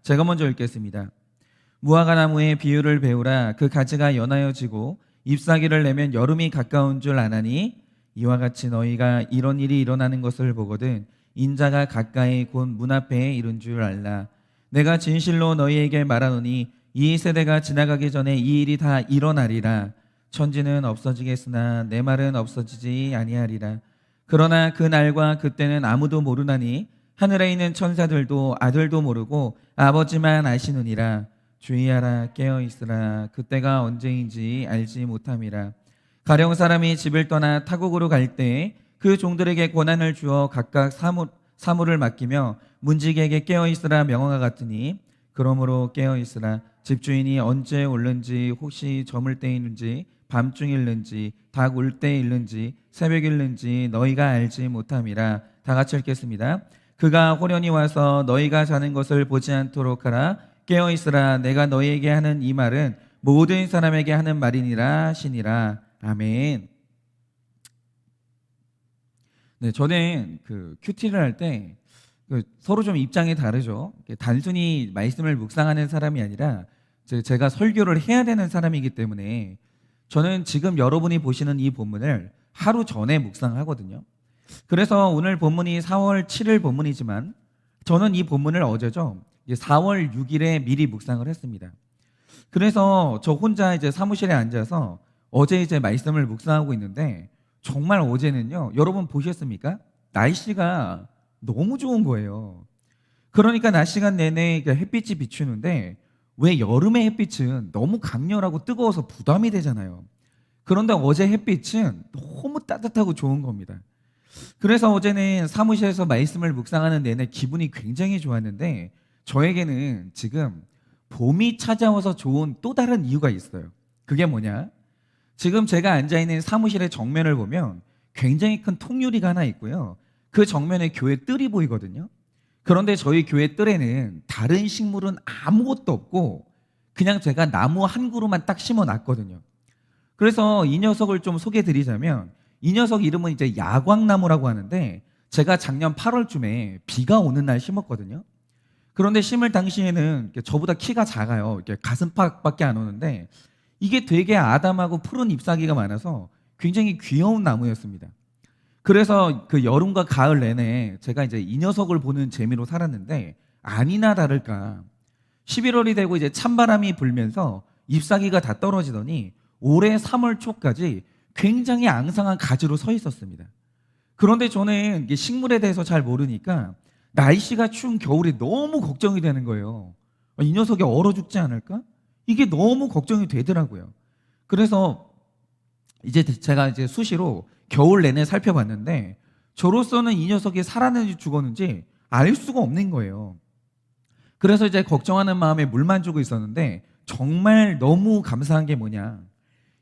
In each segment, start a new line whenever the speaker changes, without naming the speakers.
제가 먼저 읽겠습니다. 무화과 나무의 비유를 배우라. 그 가지가 연하여지고 잎사귀를 내면 여름이 가까운 줄 아나니 이와 같이 너희가 이런 일이 일어나는 것을 보거든 인자가 가까이 곧 문 앞에 이른 줄 알라. 내가 진실로 너희에게 말하노니 이 세대가 지나가기 전에 이 일이 다 일어나리라. 천지는 없어지겠으나 내 말은 없어지지 아니하리라. 그러나 그 날과 그때는 아무도 모르나니 하늘에 있는 천사들도 아들도 모르고 아버지만 아시느니라. 주의하라, 깨어있으라. 그때가 언제인지 알지 못함이라. 가령 사람이 집을 떠나 타국으로 갈 때 그 종들에게 권한을 주어 각각 사물을 맡기며 문지기에게 깨어있으라 명령하 같으니 그러므로 깨어있으라. 집주인이 언제 올는지 혹시 저물 때이는지 밤중일는지 닭 울 때일는지 새벽일는지 너희가 알지 못함이라. 다 같이 읽겠습니다. 그가 호련히 와서 너희가 자는 것을 보지 않도록 하라. 깨어있으라. 내가 너희에게 하는 이 말은 모든 사람에게 하는 말이니라 하시니라. 아멘. 네, 저는 큐티를 할 때 서로 좀 입장이 다르죠. 단순히 말씀을 묵상하는 사람이 아니라 제가 설교를 해야 되는 사람이기 때문에 저는 지금 여러분이 보시는 이 본문을 하루 전에 묵상하거든요. 그래서 오늘 본문이 4월 7일 본문이지만 저는 이 본문을 어제죠. 4월 6일에 미리 묵상을 했습니다. 그래서 저 혼자 이제 사무실에 앉아서 어제 이제 말씀을 묵상하고 있는데 정말 어제는요, 여러분 보셨습니까? 날씨가 너무 좋은 거예요. 그러니까 낮 시간 내내 햇빛이 비추는데 왜 여름의 햇빛은 너무 강렬하고 뜨거워서 부담이 되잖아요. 그런데 어제 햇빛은 너무 따뜻하고 좋은 겁니다. 그래서 어제는 사무실에서 말씀을 묵상하는 내내 기분이 굉장히 좋았는데 저에게는 지금 봄이 찾아와서 좋은 또 다른 이유가 있어요. 그게 뭐냐? 지금 제가 앉아있는 사무실의 정면을 보면 굉장히 큰 통유리가 하나 있고요. 그 정면에 교회 뜰이 보이거든요. 그런데 저희 교회 뜰에는 다른 식물은 아무것도 없고 그냥 제가 나무 한 그루만 딱 심어놨거든요. 그래서 이 녀석을 좀 소개해드리자면 이 녀석 이름은 이제 야광나무라고 하는데 제가 작년 8월쯤에 비가 오는 날 심었거든요. 그런데 심을 당시에는 저보다 키가 작아요. 가슴팍밖에 안 오는데 이게 되게 아담하고 푸른 잎사귀가 많아서 굉장히 귀여운 나무였습니다. 그래서 그 여름과 가을 내내 제가 이제 이 녀석을 보는 재미로 살았는데 아니나 다를까 11월이 되고 이제 찬바람이 불면서 잎사귀가 다 떨어지더니 올해 3월 초까지 굉장히 앙상한 가지로 서 있었습니다. 그런데 저는 이게 식물에 대해서 잘 모르니까 날씨가 추운 겨울이 너무 걱정이 되는 거예요. 이 녀석이 얼어 죽지 않을까? 이게 너무 걱정이 되더라고요. 그래서 이제 제가 이제 수시로 겨울 내내 살펴봤는데 저로서는 이 녀석이 살았는지 죽었는지 알 수가 없는 거예요. 그래서 이제 걱정하는 마음에 물만 주고 있었는데 정말 너무 감사한 게 뭐냐?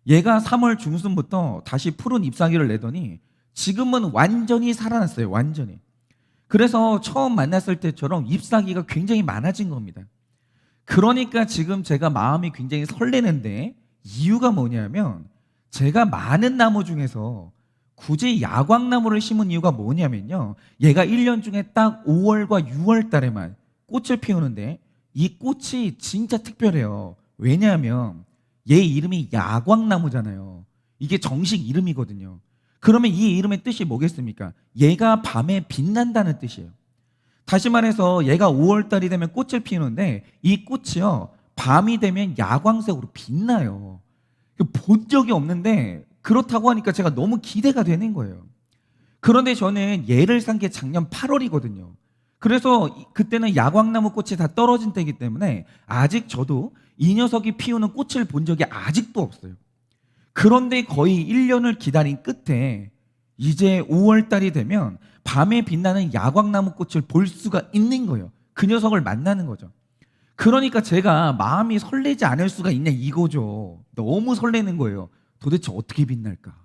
얘가 3월 중순부터 다시 푸른 잎사귀를 내더니 지금은 완전히 살아났어요. 완전히. 그래서 처음 만났을 때처럼 잎사귀가 굉장히 많아진 겁니다. 그러니까 지금 제가 마음이 굉장히 설레는데 이유가 뭐냐면 제가 많은 나무 중에서 굳이 야광나무를 심은 이유가 뭐냐면요. 얘가 1년 중에 딱 5월과 6월 달에만 꽃을 피우는데 이 꽃이 진짜 특별해요. 왜냐하면 얘 이름이 야광나무잖아요. 이게 정식 이름이거든요. 그러면 이 이름의 뜻이 뭐겠습니까? 얘가 밤에 빛난다는 뜻이에요. 다시 말해서 얘가 5월 달이 되면 꽃을 피우는데 이 꽃이요 밤이 되면 야광색으로 빛나요. 본 적이 없는데 그렇다고 하니까 제가 너무 기대가 되는 거예요. 그런데 저는 얘를 산 게 작년 8월이거든요. 그래서 그때는 야광나무 꽃이 다 떨어진 때이기 때문에 아직 저도 이 녀석이 피우는 꽃을 본 적이 아직도 없어요. 그런데 거의 1년을 기다린 끝에 이제 5월 달이 되면 밤에 빛나는 야광나무 꽃을 볼 수가 있는 거예요. 그 녀석을 만나는 거죠. 그러니까 제가 마음이 설레지 않을 수가 있냐 이거죠. 너무 설레는 거예요. 도대체 어떻게 빛날까?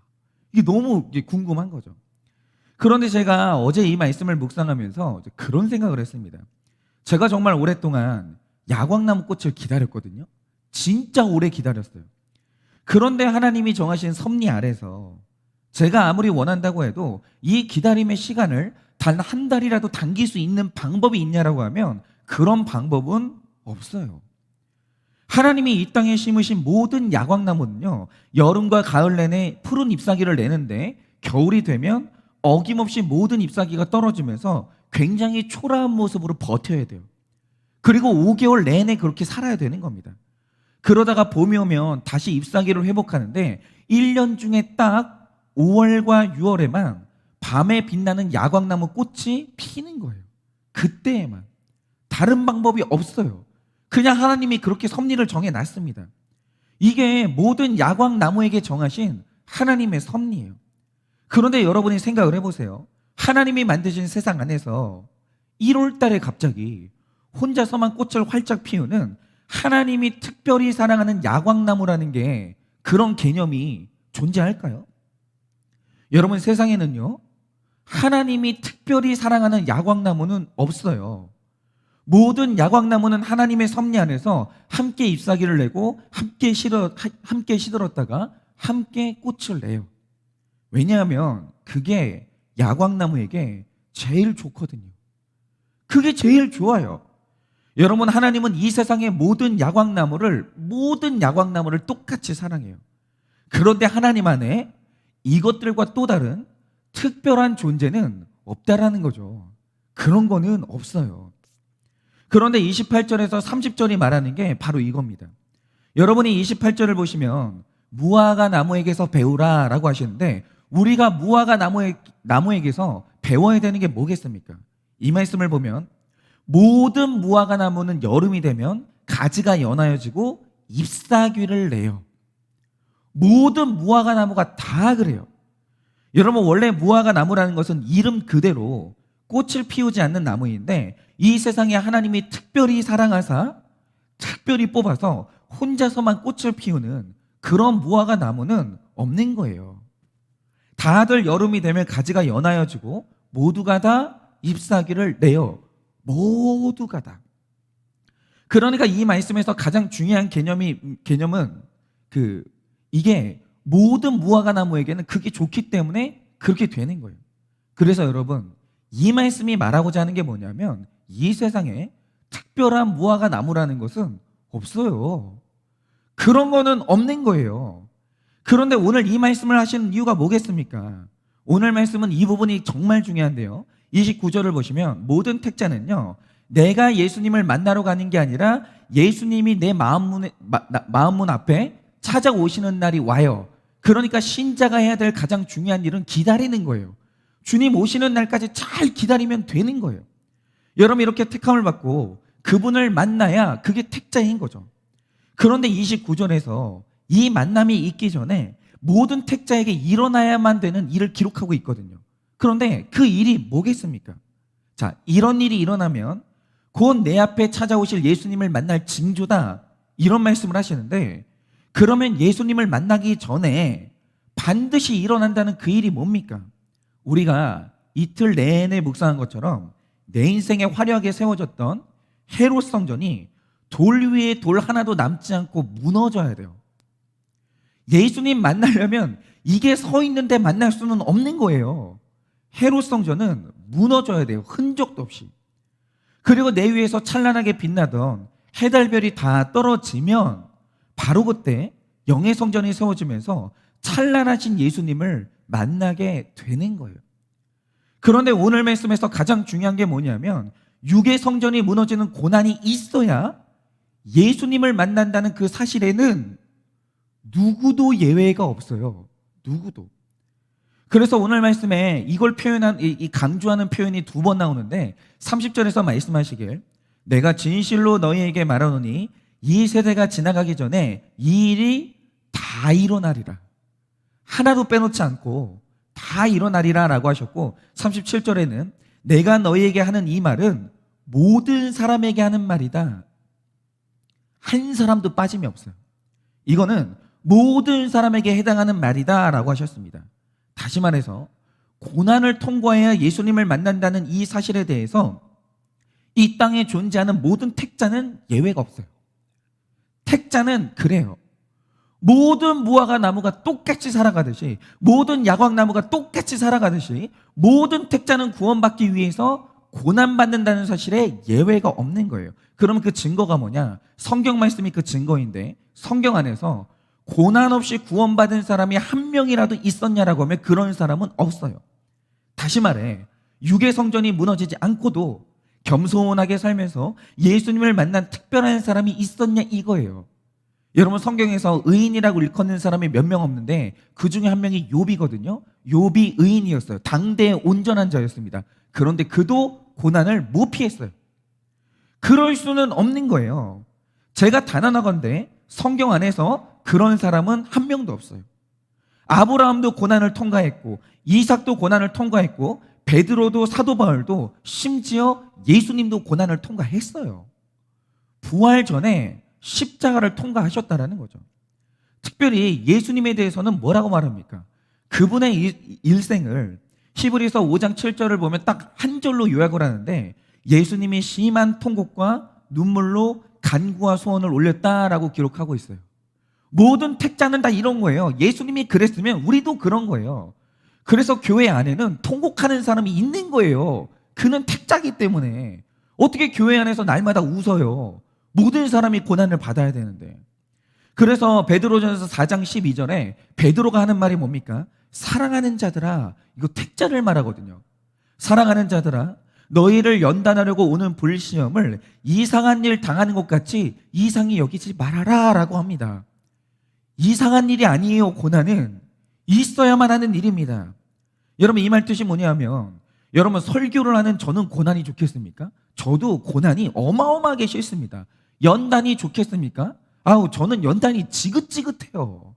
이게 너무 궁금한 거죠. 그런데 제가 어제 이 말씀을 묵상하면서 그런 생각을 했습니다. 제가 정말 오랫동안 야광나무 꽃을 기다렸거든요. 진짜 오래 기다렸어요. 그런데 하나님이 정하신 섭리 아래서 제가 아무리 원한다고 해도 이 기다림의 시간을 단 한 달이라도 당길 수 있는 방법이 있냐라고 하면 그런 방법은 없어요. 하나님이 이 땅에 심으신 모든 야광나무는요, 여름과 가을 내내 푸른 잎사귀를 내는데 겨울이 되면 어김없이 모든 잎사귀가 떨어지면서 굉장히 초라한 모습으로 버텨야 돼요. 그리고 5개월 내내 그렇게 살아야 되는 겁니다. 그러다가 봄이 오면 다시 잎사귀를 회복하는데 1년 중에 딱 5월과 6월에만 밤에 빛나는 야광나무 꽃이 피는 거예요. 그때에만. 다른 방법이 없어요. 그냥 하나님이 그렇게 섭리를 정해놨습니다. 이게 모든 야광나무에게 정하신 하나님의 섭리예요. 그런데 여러분이 생각을 해보세요. 하나님이 만드신 세상 안에서 1월 달에 갑자기 혼자서만 꽃을 활짝 피우는 하나님이 특별히 사랑하는 야광나무라는 게 그런 개념이 존재할까요? 여러분, 세상에는요, 하나님이 특별히 사랑하는 야광나무는 없어요. 모든 야광나무는 하나님의 섭리 안에서 함께 잎사귀를 내고 함께 시들었다가 함께 꽃을 내요. 왜냐하면 그게 야광나무에게 제일 좋거든요. 그게 제일 좋아요. 여러분, 하나님은 이 세상의 모든 야광나무를 똑같이 사랑해요. 그런데 하나님 안에 이것들과 또 다른 특별한 존재는 없다라는 거죠. 그런 거는 없어요. 그런데 28절에서 30절이 말하는 게 바로 이겁니다. 여러분이 28절을 보시면 무화과 나무에게서 배우라 라고 하시는데, 우리가 무화과 나무에게서 배워야 되는 게 뭐겠습니까? 이 말씀을 보면 모든 무화과 나무는 여름이 되면 가지가 연하여지고 잎사귀를 내요. 모든 무화과 나무가 다 그래요. 여러분, 원래 무화과 나무라는 것은 이름 그대로 꽃을 피우지 않는 나무인데, 이 세상에 하나님이 특별히 사랑하사 특별히 뽑아서 혼자서만 꽃을 피우는 그런 무화과 나무는 없는 거예요. 다들 여름이 되면 가지가 연하여지고 모두가 다 잎사귀를 내요. 모두가 다. 그러니까 이 말씀에서 가장 중요한 개념은 이게 모든 무화과 나무에게는 그게 좋기 때문에 그렇게 되는 거예요. 그래서 여러분, 이 말씀이 말하고자 하는 게 뭐냐면 이 세상에 특별한 무화과 나무라는 것은 없어요. 그런 거는 없는 거예요. 그런데 오늘 이 말씀을 하시는 이유가 뭐겠습니까? 오늘 말씀은 이 부분이 정말 중요한데요. 29절을 보시면 모든 택자는요, 내가 예수님을 만나러 가는 게 아니라 예수님이 내 마음문 앞에 찾아오시는 날이 와요. 그러니까 신자가 해야 될 가장 중요한 일은 기다리는 거예요. 주님 오시는 날까지 잘 기다리면 되는 거예요. 여러분, 이렇게 택함을 받고 그분을 만나야 그게 택자인 거죠. 그런데 29절에서 이 만남이 있기 전에 모든 택자에게 일어나야만 되는 일을 기록하고 있거든요. 그런데 그 일이 뭐겠습니까? 자, 이런 일이 일어나면 곧 내 앞에 찾아오실 예수님을 만날 징조다, 이런 말씀을 하시는데, 그러면 예수님을 만나기 전에 반드시 일어난다는 그 일이 뭡니까? 우리가 이틀 내내 묵상한 것처럼 내 인생에 화려하게 세워졌던 헤롯 성전이 돌 위에 돌 하나도 남지 않고 무너져야 돼요. 예수님 만나려면 이게 서 있는데 만날 수는 없는 거예요. 헤롯 성전은 무너져야 돼요. 흔적도 없이. 그리고 내 위에서 찬란하게 빛나던 해달별이 다 떨어지면 바로 그때 영의 성전이 세워지면서 찬란하신 예수님을 만나게 되는 거예요. 그런데 오늘 말씀에서 가장 중요한 게 뭐냐면 육의 성전이 무너지는 고난이 있어야 예수님을 만난다는 그 사실에는 누구도 예외가 없어요. 누구도. 그래서 오늘 말씀에 이걸 표현한, 이 강조하는 표현이 2번 나오는데 30절에서 말씀하시길, 내가 진실로 너희에게 말하노니 이 세대가 지나가기 전에 이 일이 다 일어나리라. 하나도 빼놓지 않고 다 일어나리라 라고 하셨고, 37절에는 내가 너희에게 하는 이 말은 모든 사람에게 하는 말이다. 한 사람도 빠짐이 없어요. 이거는 모든 사람에게 해당하는 말이다 라고 하셨습니다. 다시 말해서 고난을 통과해야 예수님을 만난다는 이 사실에 대해서 이 땅에 존재하는 모든 택자는 예외가 없어요. 택자는 그래요. 모든 무화과 나무가 똑같이 살아가듯이, 모든 야광나무가 똑같이 살아가듯이 모든 택자는 구원받기 위해서 고난받는다는 사실에 예외가 없는 거예요. 그러면 그 증거가 뭐냐? 성경 말씀이 그 증거인데 성경 안에서 고난 없이 구원받은 사람이 한 명이라도 있었냐라고 하면 그런 사람은 없어요. 다시 말해 육의 성전이 무너지지 않고도 겸손하게 살면서 예수님을 만난 특별한 사람이 있었냐 이거예요. 여러분 성경에서 의인이라고 일컫는 사람이 몇 명 없는데 그 중에 한 명이 욥이거든요. 욥이 의인이었어요. 당대의 온전한 자였습니다. 그런데 그도 고난을 못 피했어요. 그럴 수는 없는 거예요. 제가 단언하건대 성경 안에서 그런 사람은 한 명도 없어요. 아브라함도 고난을 통과했고 이삭도 고난을 통과했고 베드로도 사도 바울도 심지어 예수님도 고난을 통과했어요. 부활 전에 십자가를 통과하셨다라는 거죠. 특별히 예수님에 대해서는 뭐라고 말합니까? 그분의 일생을 히브리서 5장 7절을 보면 딱 한 절로 요약을 하는데 예수님이 심한 통곡과 눈물로 간구와 소원을 올렸다라고 기록하고 있어요. 모든 택자는 다 이런 거예요. 예수님이 그랬으면 우리도 그런 거예요. 그래서 교회 안에는 통곡하는 사람이 있는 거예요. 그는 택자기 때문에. 어떻게 교회 안에서 날마다 웃어요? 모든 사람이 고난을 받아야 되는데. 그래서 베드로전서 4장 12절에 베드로가 하는 말이 뭡니까? 사랑하는 자들아, 이거 택자를 말하거든요. 사랑하는 자들아, 너희를 연단하려고 오는 불시험을 이상한 일 당하는 것 같이 이상히 여기지 말아라 라고 합니다. 이상한 일이 아니에요. 고난은 있어야만 하는 일입니다. 여러분 이 말 뜻이 뭐냐면 여러분 설교를 하는 저는 고난이 좋겠습니까? 저도 고난이 어마어마하게 싫습니다. 연단이 좋겠습니까? 아우 저는 연단이 지긋지긋해요.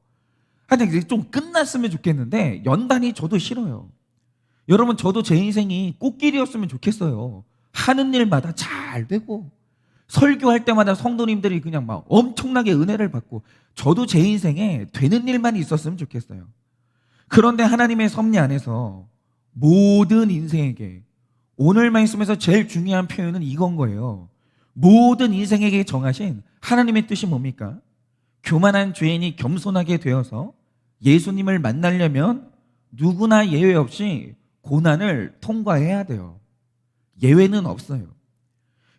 하여튼 좀 끝났으면 좋겠는데 연단이 저도 싫어요. 여러분 저도 제 인생이 꽃길이었으면 좋겠어요. 하는 일마다 잘 되고 설교할 때마다 성도님들이 그냥 막 엄청나게 은혜를 받고 저도 제 인생에 되는 일만 있었으면 좋겠어요. 그런데 하나님의 섭리 안에서 모든 인생에게 오늘 말씀에서 제일 중요한 표현은 이건 거예요. 모든 인생에게 정하신 하나님의 뜻이 뭡니까? 교만한 죄인이 겸손하게 되어서 예수님을 만나려면 누구나 예외 없이 고난을 통과해야 돼요. 예외는 없어요.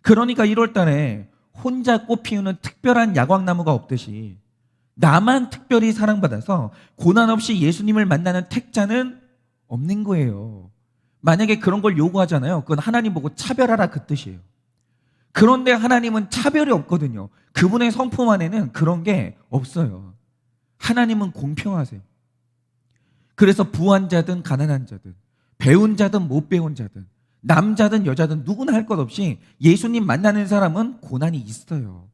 그러니까 1월 달에 혼자 꽃 피우는 특별한 야광나무가 없듯이 나만 특별히 사랑받아서 고난 없이 예수님을 만나는 택자는 없는 거예요. 만약에 그런 걸 요구하잖아요. 그건 하나님 보고 차별하라 그 뜻이에요. 그런데 하나님은 차별이 없거든요. 그분의 성품 안에는 그런 게 없어요. 하나님은 공평하세요. 그래서 부한 자든 가난한 자든 배운 자든 못 배운 자든 남자든 여자든 누구나 할 것 없이 예수님 만나는 사람은 고난이 있어요.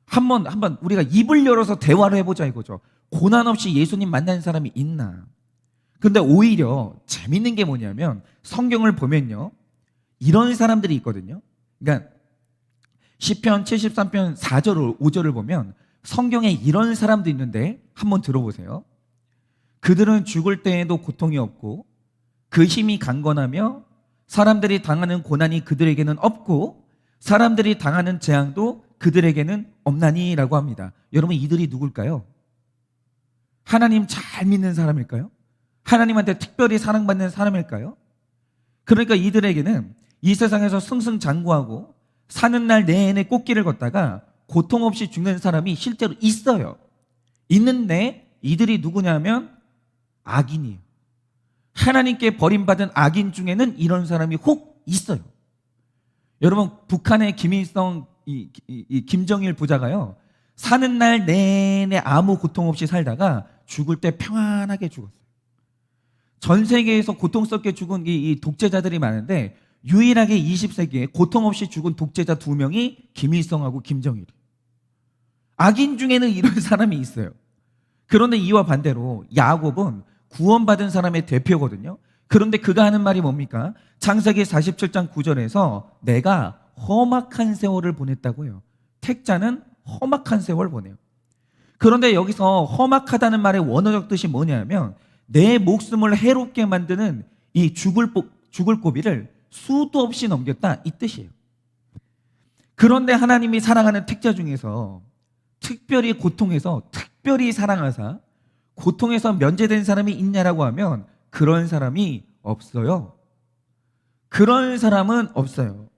한번 우리가 입을 열어서 대화를 해보자 이거죠. 고난 없이 예수님 만나는 사람이 있나? 근데 오히려 재밌는 게 뭐냐면 성경을 보면요. 이런 사람들이 있거든요. 그러니까 시편 73편 4절 5절을 보면 성경에 이런 사람도 있는데 한번 들어보세요. 그들은 죽을 때에도 고통이 없고 그 힘이 강건하며 사람들이 당하는 고난이 그들에게는 없고 사람들이 당하는 재앙도 그들에게는 없나니라고 합니다. 여러분 이들이 누굴까요? 하나님 잘 믿는 사람일까요? 하나님한테 특별히 사랑받는 사람일까요? 그러니까 이들에게는 이 세상에서 승승장구하고 사는 날 내내 꽃길을 걷다가 고통 없이 죽는 사람이 실제로 있어요. 있는데 이들이 누구냐면 악인이에요. 하나님께 버림받은 악인 중에는 이런 사람이 혹 있어요. 여러분 북한의 김일성 김정일 부자가요. 사는 날 내내 아무 고통 없이 살다가 죽을 때 평안하게 죽었어요. 전 세계에서 고통스럽게 죽은 이 독재자들이 많은데 유일하게 20세기에 고통 없이 죽은 독재자 2명이 김일성하고 김정일이에요. 악인 중에는 이런 사람이 있어요. 그런데 이와 반대로 야곱은 구원받은 사람의 대표거든요. 그런데 그가 하는 말이 뭡니까? 창세기 47장 9절에서 내가 험악한 세월을 보냈다고 해요. 택자는 험악한 세월 보내요. 그런데 여기서 험악하다는 말의 원어적 뜻이 뭐냐면 내 목숨을 해롭게 만드는 이 죽을 고비를 수도 없이 넘겼다 이 뜻이에요. 그런데 하나님이 사랑하는 택자 중에서 특별히 고통에서 특별히 사랑하사 고통에서 면제된 사람이 있냐라고 하면 그런 사람이 없어요. 그런 사람은 없어요.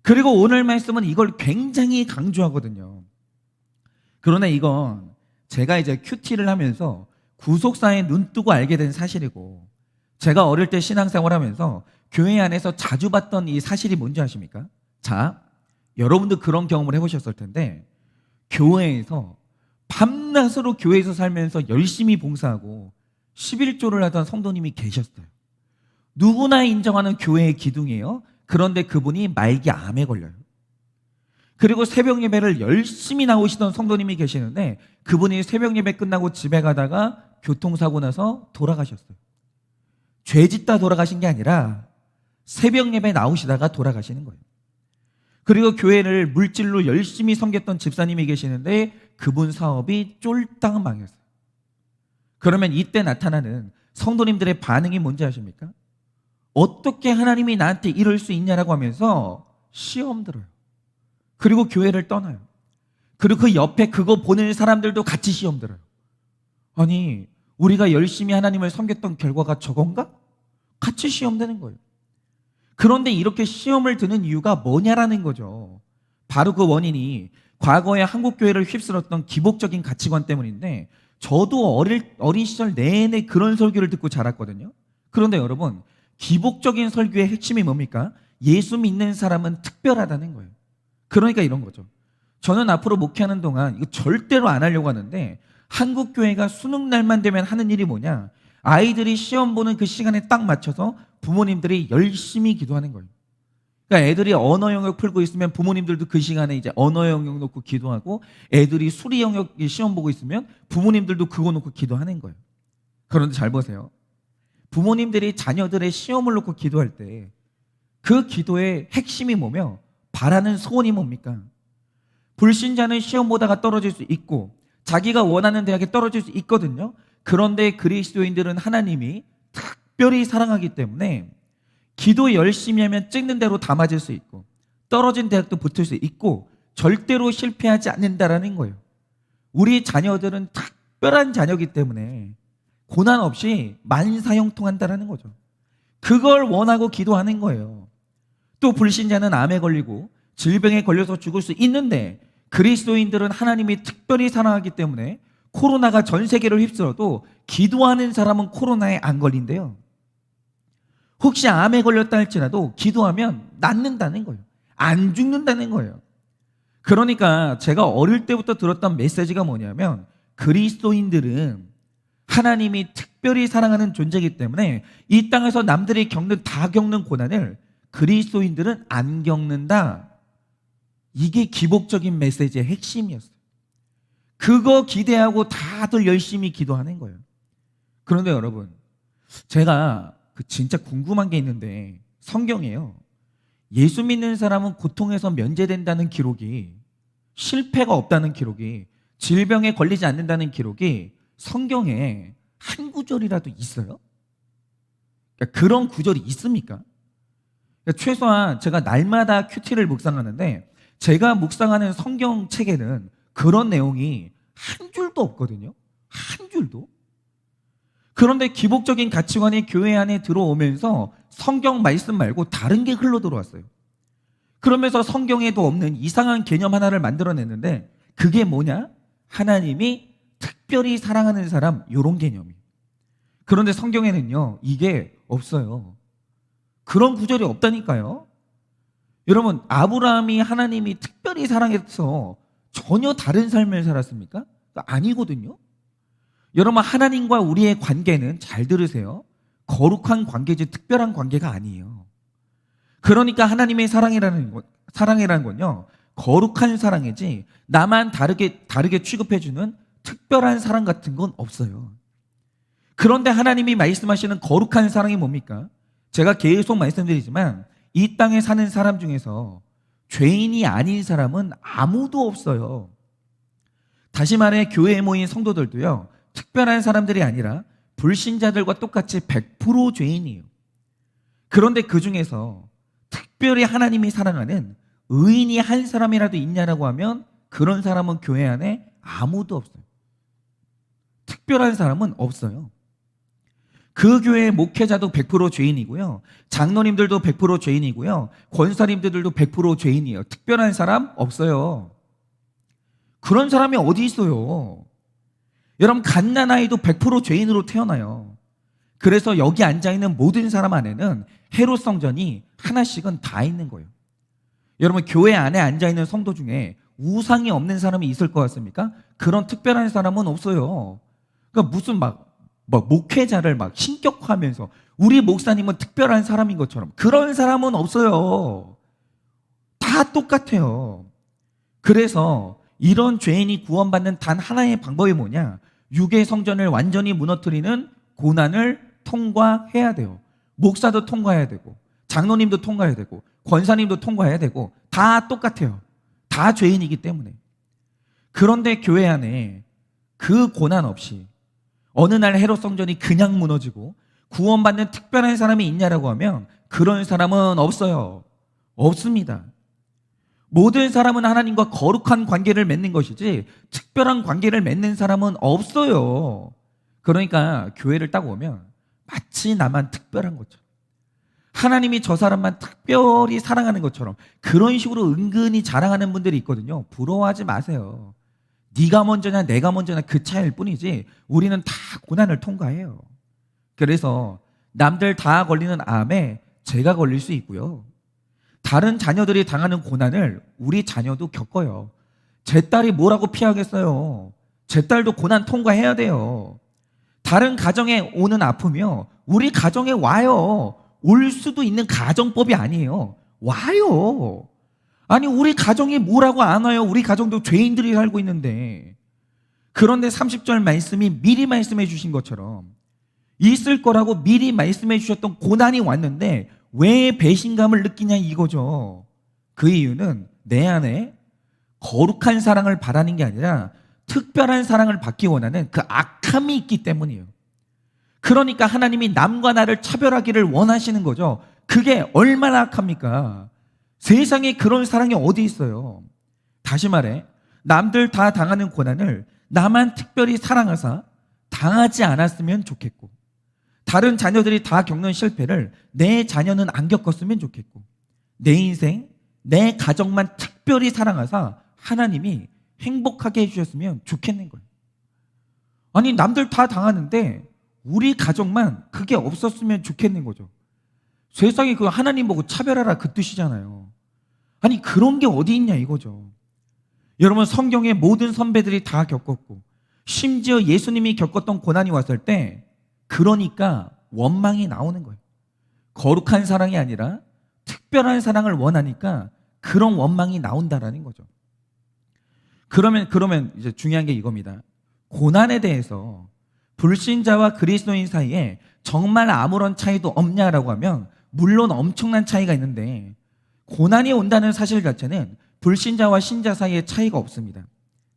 그리고 오늘 말씀은 이걸 굉장히 강조하거든요. 그러나 이건 제가 이제 큐티를 하면서 구속사에 눈 뜨고 알게 된 사실이고, 제가 어릴 때 신앙생활 하면서 교회 안에서 자주 봤던 이 사실이 뭔지 아십니까? 자, 여러분도 그런 경험을 해보셨을 텐데, 교회에서 밤낮으로 교회에서 살면서 열심히 봉사하고 11조를 하던 성도님이 계셨어요. 누구나 인정하는 교회의 기둥이에요. 그런데 그분이 말기 암에 걸려요. 그리고 새벽 예배를 열심히 나오시던 성도님이 계시는데, 그분이 새벽 예배 끝나고 집에 가다가 교통사고 나서 돌아가셨어요. 죄 짓다 돌아가신 게 아니라 새벽 예배 나오시다가 돌아가시는 거예요. 그리고 교회를 물질로 열심히 섬겼던 집사님이 계시는데 그분 사업이 쫄딱 망했어요. 그러면 이때 나타나는 성도님들의 반응이 뭔지 아십니까? 어떻게 하나님이 나한테 이럴 수 있냐라고 하면서 시험 들어요. 그리고 교회를 떠나요. 그리고 그 옆에 그거 보는 사람들도 같이 시험 들어요. 아니, 우리가 열심히 하나님을 섬겼던 결과가 저건가? 같이 시험 드는 거예요. 그런데 이렇게 시험을 드는 이유가 뭐냐라는 거죠. 바로 그 원인이 과거에 한국교회를 휩쓸었던 기복적인 가치관 때문인데, 저도 어린 시절 내내 그런 설교를 듣고 자랐거든요. 그런데 여러분, 기복적인 설교의 핵심이 뭡니까? 예수 믿는 사람은 특별하다는 거예요. 그러니까 이런 거죠. 저는 앞으로 목회하는 동안 이거 절대로 안 하려고 하는데, 한국교회가 수능 날만 되면 하는 일이 뭐냐? 아이들이 시험 보는 그 시간에 딱 맞춰서 부모님들이 열심히 기도하는 거예요. 그러니까 애들이 언어 영역 풀고 있으면 부모님들도 그 시간에 이제 언어 영역 놓고 기도하고, 애들이 수리 영역 시험 보고 있으면 부모님들도 그거 놓고 기도하는 거예요. 그런데 잘 보세요. 부모님들이 자녀들의 시험을 놓고 기도할 때 그 기도의 핵심이 뭐며 바라는 소원이 뭡니까? 불신자는 시험 보다가 떨어질 수 있고 자기가 원하는 대학에 떨어질 수 있거든요. 그런데 그리스도인들은 하나님이 특별히 사랑하기 때문에 기도 열심히 하면 찍는 대로 다 맞을 수 있고 떨어진 대학도 붙을 수 있고 절대로 실패하지 않는다라는 거예요. 우리 자녀들은 특별한 자녀이기 때문에 고난 없이 만사형통한다라는 거죠. 그걸 원하고 기도하는 거예요. 또 불신자는 암에 걸리고 질병에 걸려서 죽을 수 있는데, 그리스도인들은 하나님이 특별히 사랑하기 때문에 코로나가 전 세계를 휩쓸어도 기도하는 사람은 코로나에 안 걸린대요. 혹시 암에 걸렸다 할지라도 기도하면 낫는다는 거예요. 안 죽는다는 거예요. 그러니까 제가 어릴 때부터 들었던 메시지가 뭐냐면, 그리스도인들은 하나님이 특별히 사랑하는 존재이기 때문에 이 땅에서 남들이 다 겪는 고난을 그리스도인들은 안 겪는다. 이게 기복적인 메시지의 핵심이었어요. 그거 기대하고 다들 열심히 기도하는 거예요. 그런데 여러분, 제가 진짜 궁금한 게 있는데, 성경에요, 예수 믿는 사람은 고통에서 면제된다는 기록이, 실패가 없다는 기록이, 질병에 걸리지 않는다는 기록이 성경에 한 구절이라도 있어요? 그러니까 그런 구절이 있습니까? 그러니까 최소한 제가 날마다 큐티를 묵상하는데, 제가 묵상하는 성경책에는 그런 내용이 한 줄도 없거든요. 한 줄도. 그런데 기복적인 가치관이 교회 안에 들어오면서 성경 말씀 말고 다른 게 흘러 들어왔어요. 그러면서 성경에도 없는 이상한 개념 하나를 만들어냈는데, 그게 뭐냐? 하나님이 특별히 사랑하는 사람, 이런 개념이. 그런데 성경에는요, 이게 없어요. 그런 구절이 없다니까요. 여러분, 아브라함이 하나님이 특별히 사랑해서 전혀 다른 삶을 살았습니까? 아니거든요. 여러분, 하나님과 우리의 관계는, 잘 들으세요, 거룩한 관계지 특별한 관계가 아니에요. 그러니까 하나님의 사랑이라는 건요, 거룩한 사랑이지 나만 다르게 취급해주는 특별한 사랑 같은 건 없어요. 그런데 하나님이 말씀하시는 거룩한 사랑이 뭡니까? 제가 계속 말씀드리지만 이 땅에 사는 사람 중에서 죄인이 아닌 사람은 아무도 없어요. 다시 말해, 교회에 모인 성도들도요, 특별한 사람들이 아니라 불신자들과 똑같이 100% 죄인이에요. 그런데 그 중에서 특별히 하나님이 사랑하는 의인이 한 사람이라도 있냐라고 하면 그런 사람은 교회 안에 아무도 없어요. 특별한 사람은 없어요. 그 교회의 목회자도 100% 죄인이고요. 장로님들도 100% 죄인이고요. 권사님들도 100% 죄인이에요. 특별한 사람 없어요. 그런 사람이 어디 있어요? 여러분, 갓난아이도 100% 죄인으로 태어나요. 그래서 여기 앉아있는 모든 사람 안에는 헤롯 성전이 하나씩은 다 있는 거예요. 여러분, 교회 안에 앉아있는 성도 중에 우상이 없는 사람이 있을 것 같습니까? 그런 특별한 사람은 없어요. 그러니까 무슨 목회자를 신격화하면서 우리 목사님은 특별한 사람인 것처럼, 그런 사람은 없어요. 다 똑같아요. 그래서 이런 죄인이 구원받는 단 하나의 방법이 뭐냐? 육의 성전을 완전히 무너뜨리는 고난을 통과해야 돼요. 목사도 통과해야 되고, 장로님도 통과해야 되고, 권사님도 통과해야 되고, 다 똑같아요. 다 죄인이기 때문에. 그런데 교회 안에 그 고난 없이 어느 날 헤롯 성전이 그냥 무너지고 구원받는 특별한 사람이 있냐라고 하면 그런 사람은 없어요. 없습니다. 모든 사람은 하나님과 거룩한 관계를 맺는 것이지 특별한 관계를 맺는 사람은 없어요. 그러니까 교회를 딱 오면 마치 나만 특별한 것처럼, 하나님이 저 사람만 특별히 사랑하는 것처럼 그런 식으로 은근히 자랑하는 분들이 있거든요. 부러워하지 마세요. 네가 먼저냐 내가 먼저냐 그 차이일 뿐이지 우리는 다 고난을 통과해요. 그래서 남들 다 걸리는 암에 제가 걸릴 수 있고요. 다른 자녀들이 당하는 고난을 우리 자녀도 겪어요. 제 딸이 뭐라고 피하겠어요. 제 딸도 고난 통과해야 돼요. 다른 가정에 오는 아픔이요, 우리 가정에 와요. 올 수도 있는 가정법이 아니에요. 와요. 아니, 우리 가정이 뭐라고 안 와요? 우리 가정도 죄인들이 살고 있는데. 그런데 30절 말씀이 미리 말씀해 주신 것처럼 있을 거라고 미리 말씀해 주셨던 고난이 왔는데 왜 배신감을 느끼냐 이거죠. 그 이유는 내 안에 거룩한 사랑을 바라는 게 아니라 특별한 사랑을 받기 원하는 그 악함이 있기 때문이에요. 그러니까 하나님이 남과 나를 차별하기를 원하시는 거죠. 그게 얼마나 악합니까? 세상에 그런 사랑이 어디 있어요? 다시 말해, 남들 다 당하는 고난을 나만 특별히 사랑하사 당하지 않았으면 좋겠고, 다른 자녀들이 다 겪는 실패를 내 자녀는 안 겪었으면 좋겠고, 내 인생, 내 가정만 특별히 사랑하사 하나님이 행복하게 해주셨으면 좋겠는 거예요. 아니, 남들 다 당하는데 우리 가정만 그게 없었으면 좋겠는 거죠. 세상에 그 하나님 보고 차별하라 그 뜻이잖아요. 아니, 그런 게 어디 있냐 이거죠. 여러분, 성경의 모든 선배들이 다 겪었고 심지어 예수님이 겪었던 고난이 왔을 때 그러니까 원망이 나오는 거예요. 거룩한 사랑이 아니라 특별한 사랑을 원하니까 그런 원망이 나온다라는 거죠. 그러면 이제 중요한 게 이겁니다. 고난에 대해서 불신자와 그리스도인 사이에 정말 아무런 차이도 없냐라고 하면 물론 엄청난 차이가 있는데, 고난이 온다는 사실 자체는 불신자와 신자 사이에 차이가 없습니다.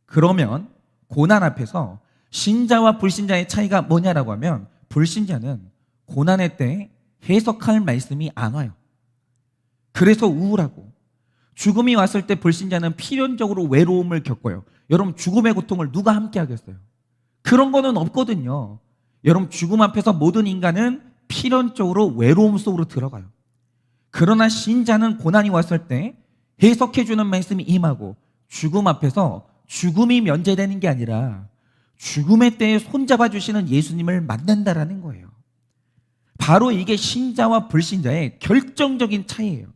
그러면 고난 앞에서 신자와 불신자의 차이가 뭐냐라고 하면, 불신자는 고난의 때 해석할 말씀이 안 와요. 그래서 우울하고, 죽음이 왔을 때 불신자는 필연적으로 외로움을 겪어요. 여러분, 죽음의 고통을 누가 함께 하겠어요? 그런 거는 없거든요. 여러분, 죽음 앞에서 모든 인간은 필연적으로 외로움 속으로 들어가요. 그러나 신자는 고난이 왔을 때 해석해주는 말씀이 임하고, 죽음 앞에서 죽음이 면제되는 게 아니라 죽음의 때에 손잡아 주시는 예수님을 만난다라는 거예요. 바로 이게 신자와 불신자의 결정적인 차이예요.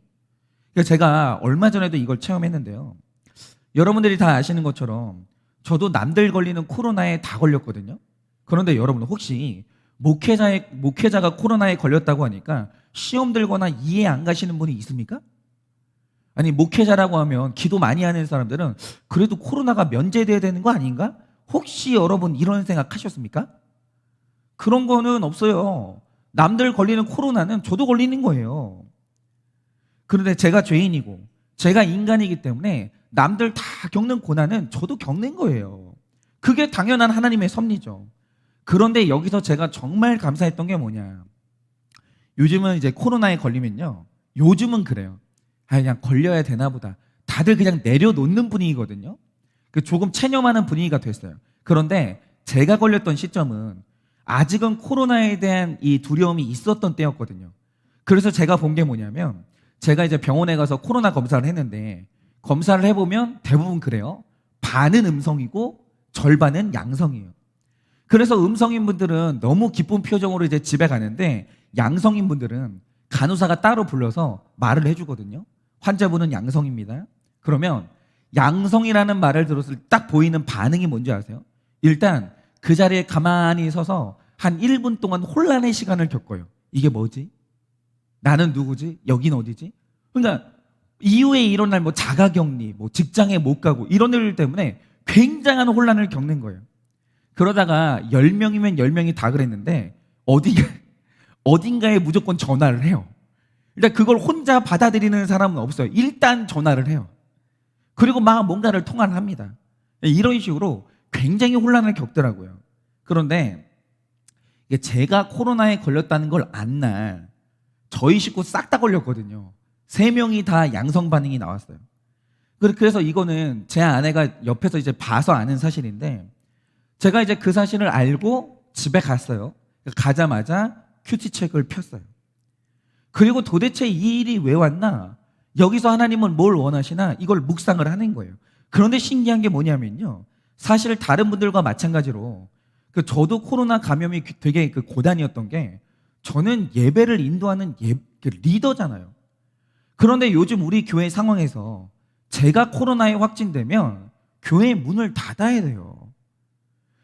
제가 얼마 전에도 이걸 체험했는데요. 여러분들이 다 아시는 것처럼 저도 남들 걸리는 코로나에 다 걸렸거든요. 그런데 여러분, 혹시 목회자가 코로나에 걸렸다고 하니까 시험 들거나 이해 안 가시는 분이 있습니까? 아니, 목회자라고 하면 기도 많이 하는 사람들은 그래도 코로나가 면제돼야 되는 거 아닌가? 혹시 여러분 이런 생각하셨습니까? 그런 거는 없어요. 남들 걸리는 코로나는 저도 걸리는 거예요. 그런데 제가 죄인이고 제가 인간이기 때문에 남들 다 겪는 고난은 저도 겪는 거예요. 그게 당연한 하나님의 섭리죠. 그런데 여기서 제가 정말 감사했던 게 뭐냐, 요즘은 이제 코로나에 걸리면요, 요즘은 그래요. 그냥 걸려야 되나 보다, 다들 그냥 내려놓는 분위기거든요. 조금 체념하는 분위기가 됐어요. 그런데 제가 걸렸던 시점은 아직은 코로나에 대한 이 두려움이 있었던 때였거든요. 그래서 제가 본 게 뭐냐면, 제가 이제 병원에 가서 코로나 검사를 했는데, 검사를 해보면 대부분 그래요. 반은 음성이고 절반은 양성이에요. 그래서 음성인 분들은 너무 기쁜 표정으로 이제 집에 가는데, 양성인 분들은 간호사가 따로 불러서 말을 해주거든요. 환자분은 양성입니다. 그러면 양성이라는 말을 들었을 때 딱 보이는 반응이 뭔지 아세요? 일단 그 자리에 가만히 서서 한 1분 동안 혼란의 시간을 겪어요. 이게 뭐지? 나는 누구지? 여긴 어디지? 그러니까 이후에 일어날 뭐 자가격리, 뭐 직장에 못 가고 이런 일 때문에 굉장한 혼란을 겪는 거예요. 그러다가 10명이면 10명이 다 그랬는데 어딘가에 무조건 전화를 해요. 일단 그걸 혼자 받아들이는 사람은 없어요. 일단 전화를 해요. 그리고 막 뭔가를 통화를 합니다. 이런 식으로 굉장히 혼란을 겪더라고요. 그런데 이게 제가 코로나에 걸렸다는 걸 안 날 저희 식구 싹 다 걸렸거든요. 3명이 다 양성 반응이 나왔어요. 그래서 이거는 제 아내가 옆에서 이제 봐서 아는 사실인데, 제가 이제 그 사실을 알고 집에 갔어요. 가자마자 큐티책을 폈어요. 그리고 도대체 이 일이 왜 왔나? 여기서 하나님은 뭘 원하시나? 이걸 묵상을 하는 거예요. 그런데 신기한 게 뭐냐면요, 사실 다른 분들과 마찬가지로 저도 코로나 감염이 되게 고단이었던 게, 저는 예배를 인도하는 리더잖아요. 그런데 요즘 우리 교회 상황에서 제가 코로나에 확진되면 교회 문을 닫아야 돼요.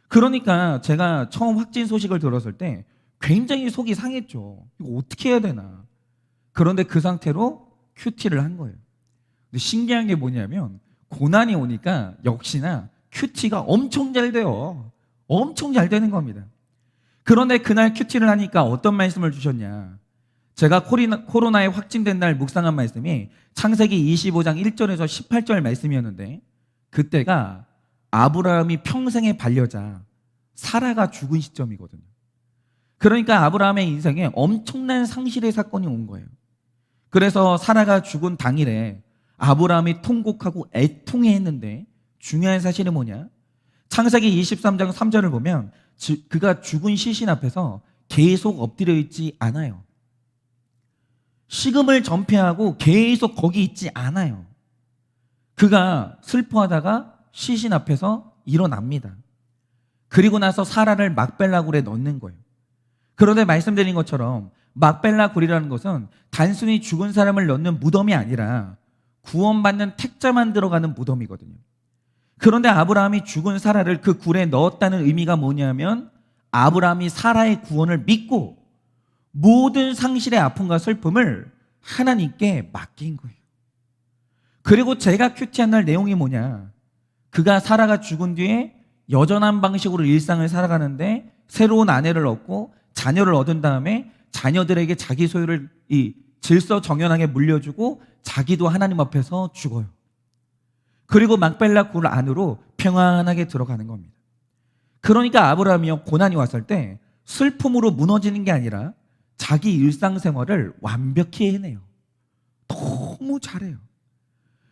그러니까 제가 처음 확진 소식을 들었을 때 굉장히 속이 상했죠. 이거 어떻게 해야 되나. 그런데 그 상태로 큐티를 한 거예요. 근데 신기한 게 뭐냐면, 고난이 오니까 역시나 큐티가 엄청 잘 돼요. 엄청 잘 되는 겁니다. 그런데 그날 큐티를 하니까 어떤 말씀을 주셨냐. 제가 코로나에 확진된 날 묵상한 말씀이 창세기 25장 1절에서 18절 말씀이었는데, 그때가 아브라함이 평생의 반려자 사라가 죽은 시점이거든요. 그러니까 아브라함의 인생에 엄청난 상실의 사건이 온 거예요. 그래서 사라가 죽은 당일에 아브라함이 통곡하고 애통해했는데, 중요한 사실은 뭐냐? 창세기 23장 3절을 보면 그가 죽은 시신 앞에서 계속 엎드려 있지 않아요. 식음을 전폐하고 계속 거기 있지 않아요. 그가 슬퍼하다가 시신 앞에서 일어납니다. 그리고 나서 사라를 막벨라 굴에 넣는 거예요. 그런데 말씀드린 것처럼 막벨라 굴이라는 것은 단순히 죽은 사람을 넣는 무덤이 아니라 구원받는 택자만 들어가는 무덤이거든요. 그런데 아브라함이 죽은 사라를 그 굴에 넣었다는 의미가 뭐냐면, 아브라함이 사라의 구원을 믿고 모든 상실의 아픔과 슬픔을 하나님께 맡긴 거예요. 그리고 제가 큐티한 날 내용이 뭐냐, 그가 사라가 죽은 뒤에 여전한 방식으로 일상을 살아가는데 새로운 아내를 얻고 자녀를 얻은 다음에 자녀들에게 자기 소유를 질서정연하게 물려주고 자기도 하나님 앞에서 죽어요. 그리고 막벨라 굴 안으로 평안하게 들어가는 겁니다. 그러니까 아브라함이요, 고난이 왔을 때 슬픔으로 무너지는 게 아니라 자기 일상생활을 완벽히 해내요. 너무 잘해요.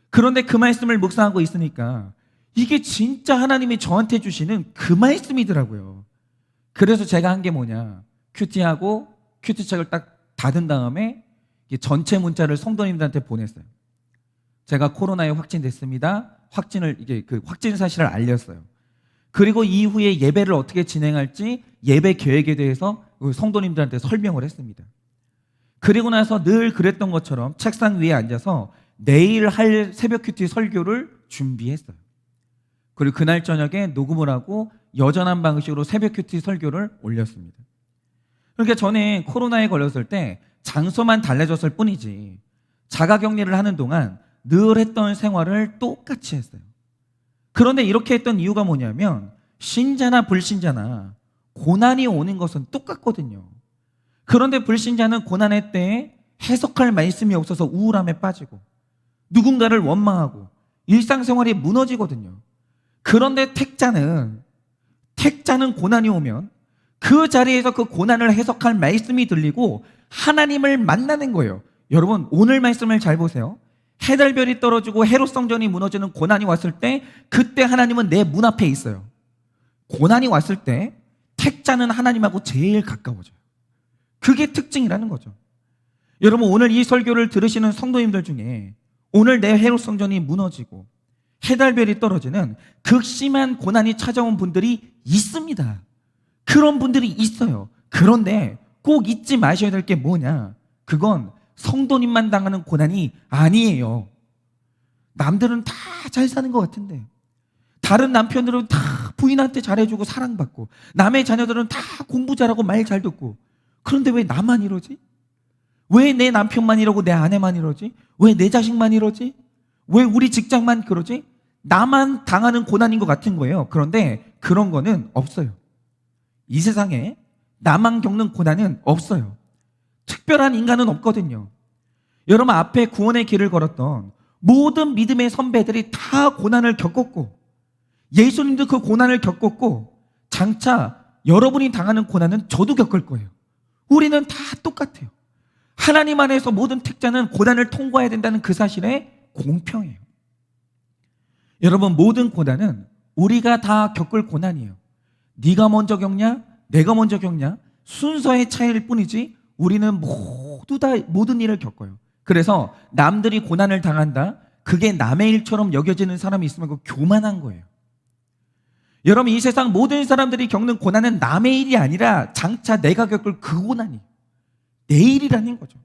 그런데 그 말씀을 묵상하고 있으니까 이게 진짜 하나님이 저한테 주시는 그 말씀이더라고요. 그래서 제가 한 게 뭐냐, 큐티하고 큐티책을 딱 닫은 다음에 전체 문자를 성도님들한테 보냈어요. 제가 코로나에 확진됐습니다. 확진 사실을 알렸어요. 그리고 이후에 예배를 어떻게 진행할지 예배 계획에 대해서 성도님들한테 설명을 했습니다. 그리고 나서 늘 그랬던 것처럼 책상 위에 앉아서 내일 할 새벽 큐티 설교를 준비했어요. 그리고 그날 저녁에 녹음을 하고 여전한 방식으로 새벽 큐티 설교를 올렸습니다. 그러니까 저는 코로나에 걸렸을 때 장소만 달라졌을 뿐이지 자가격리를 하는 동안 늘 했던 생활을 똑같이 했어요. 그런데 이렇게 했던 이유가 뭐냐면, 신자나 불신자나 고난이 오는 것은 똑같거든요. 그런데 불신자는 고난의 때에 해석할 말씀이 없어서 우울함에 빠지고 누군가를 원망하고 일상생활이 무너지거든요. 그런데 택자는 고난이 오면 그 자리에서 그 고난을 해석할 말씀이 들리고 하나님을 만나는 거예요. 여러분, 오늘 말씀을 잘 보세요. 해달별이 떨어지고 헤롯성전이 무너지는 고난이 왔을 때 그때 하나님은 내 문 앞에 있어요. 고난이 왔을 때 택자는 하나님하고 제일 가까워져요. 그게 특징이라는 거죠. 여러분, 오늘 이 설교를 들으시는 성도님들 중에 오늘 내 헤롯 성전이 무너지고 해달별이 떨어지는 극심한 고난이 찾아온 분들이 있습니다. 그런 분들이 있어요. 그런데 꼭 잊지 마셔야 될 게 뭐냐? 그건 성도님만 당하는 고난이 아니에요. 남들은 다 잘 사는 것 같은데, 다른 남편들은 다 부인한테 잘해주고 사랑받고, 남의 자녀들은 다 공부 잘하고 말 잘 듣고, 그런데 왜 나만 이러지? 왜 내 남편만 이러고 내 아내만 이러지? 왜 내 자식만 이러지? 왜 우리 직장만 그러지? 나만 당하는 고난인 것 같은 거예요. 그런데 그런 거는 없어요. 이 세상에 나만 겪는 고난은 없어요. 특별한 인간은 없거든요. 여러분, 앞에 구원의 길을 걸었던 모든 믿음의 선배들이 다 고난을 겪었고, 예수님도 그 고난을 겪었고, 장차 여러분이 당하는 고난은 저도 겪을 거예요. 우리는 다 똑같아요. 하나님 안에서 모든 택자는 고난을 통과해야 된다는 그 사실에 공평해요. 여러분, 모든 고난은 우리가 다 겪을 고난이에요. 네가 먼저 겪냐? 내가 먼저 겪냐? 순서의 차이일 뿐이지 우리는 모두 다 모든 일을 겪어요. 그래서 남들이 고난을 당한다, 그게 남의 일처럼 여겨지는 사람이 있으면 그거 교만한 거예요. 여러분, 이 세상 모든 사람들이 겪는 고난은 남의 일이 아니라 장차 내가 겪을 그 고난이 내 일이라는 거죠.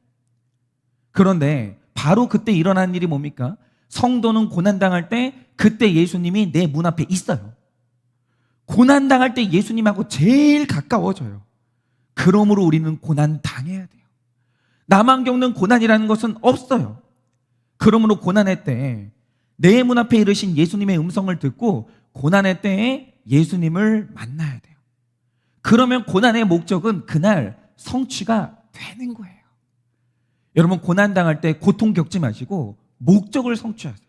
그런데 바로 그때 일어나는 일이 뭡니까? 성도는 고난당할 때 그때 예수님이 내 문 앞에 있어요. 고난당할 때 예수님하고 제일 가까워져요. 그러므로 우리는 고난 당해야 돼요. 나만 겪는 고난이라는 것은 없어요. 그러므로 고난의 때에 내 문 앞에 이르신 예수님의 음성을 듣고 고난의 때에 예수님을 만나야 돼요. 그러면 고난의 목적은 그날 성취가 되는 거예요. 여러분, 고난당할 때 고통 겪지 마시고 목적을 성취하세요.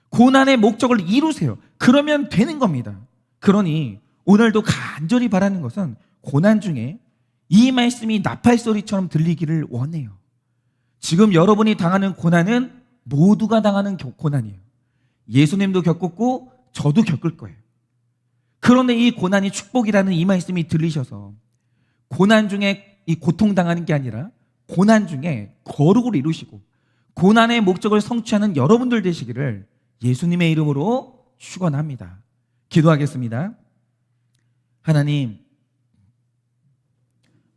고난의 목적을 이루세요. 그러면 되는 겁니다. 그러니 오늘도 간절히 바라는 것은 고난 중에 이 말씀이 나팔 소리처럼 들리기를 원해요. 지금 여러분이 당하는 고난은 모두가 당하는 고난이에요. 예수님도 겪었고 저도 겪을 거예요. 그런데 이 고난이 축복이라는 이 말씀이 들리셔서 고난 중에 이 고통당하는 게 아니라 고난 중에 거룩을 이루시고 고난의 목적을 성취하는 여러분들 되시기를 예수님의 이름으로 축원합니다. 기도하겠습니다. 하나님,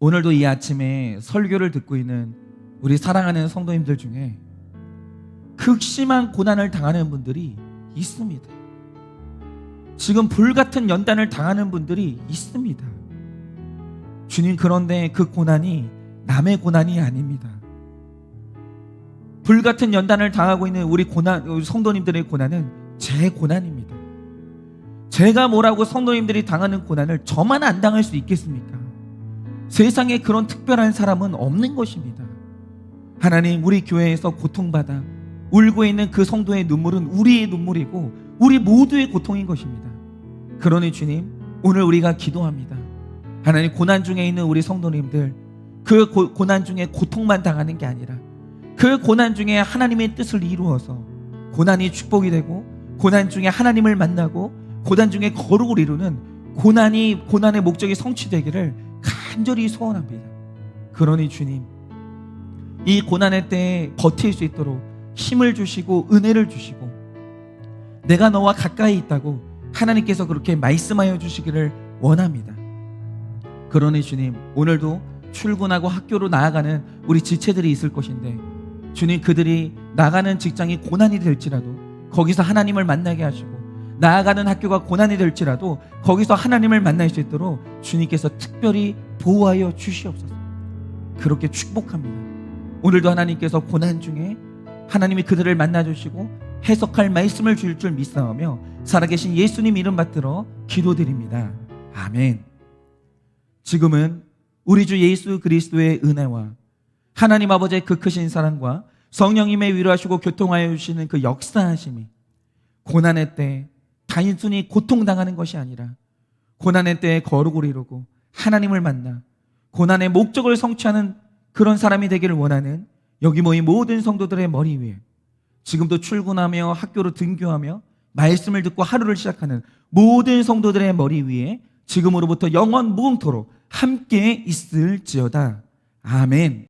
오늘도 이 아침에 설교를 듣고 있는 우리 사랑하는 성도님들 중에 극심한 고난을 당하는 분들이 있습니다. 지금 불같은 연단을 당하는 분들이 있습니다. 주님, 그런데 그 고난이 남의 고난이 아닙니다. 불같은 연단을 당하고 있는 우리 성도님들의 고난은 제 고난입니다. 제가 뭐라고 성도님들이 당하는 고난을 저만 안 당할 수 있겠습니까? 세상에 그런 특별한 사람은 없는 것입니다. 하나님, 우리 교회에서 고통받아 울고 있는 그 성도의 눈물은 우리의 눈물이고 우리 모두의 고통인 것입니다. 그러니 주님, 오늘 우리가 기도합니다. 하나님, 고난 중에 있는 우리 성도님들, 그 고난 중에 고통만 당하는 게 아니라 그 고난 중에 하나님의 뜻을 이루어서 고난이 축복이 되고 고난 중에 하나님을 만나고 고난 중에 거룩을 이루는 고난의 목적이 성취되기를 간절히 소원합니다. 그러니 주님, 이 고난의 때에 버틸 수 있도록 힘을 주시고 은혜를 주시고 내가 너와 가까이 있다고 하나님께서 그렇게 말씀하여 주시기를 원합니다. 그러니 주님, 오늘도 출근하고 학교로 나아가는 우리 지체들이 있을 것인데 주님, 그들이 나가는 직장이 고난이 될지라도 거기서 하나님을 만나게 하시고 나아가는 학교가 고난이 될지라도 거기서 하나님을 만날 수 있도록 주님께서 특별히 보호하여 주시옵소서. 그렇게 축복합니다. 오늘도 하나님께서 고난 중에 하나님이 그들을 만나주시고 해석할 말씀을 주실 줄 믿사오며 살아계신 예수님 이름 받들어 기도드립니다. 아멘. 지금은 우리 주 예수 그리스도의 은혜와 하나님 아버지의 그 크신 사랑과 성령님의 위로하시고 교통하여 주시는 그 역사하심이 고난의 때 단순히 고통당하는 것이 아니라 고난의 때에 거룩을 이루고 하나님을 만나 고난의 목적을 성취하는 그런 사람이 되기를 원하는 여기 모인 모든 성도들의 머리 위에 지금도 출근하며 학교로 등교하며 말씀을 듣고 하루를 시작하는 모든 성도들의 머리 위에 지금으로부터 영원 무궁토록 함께 있을지어다. 아멘.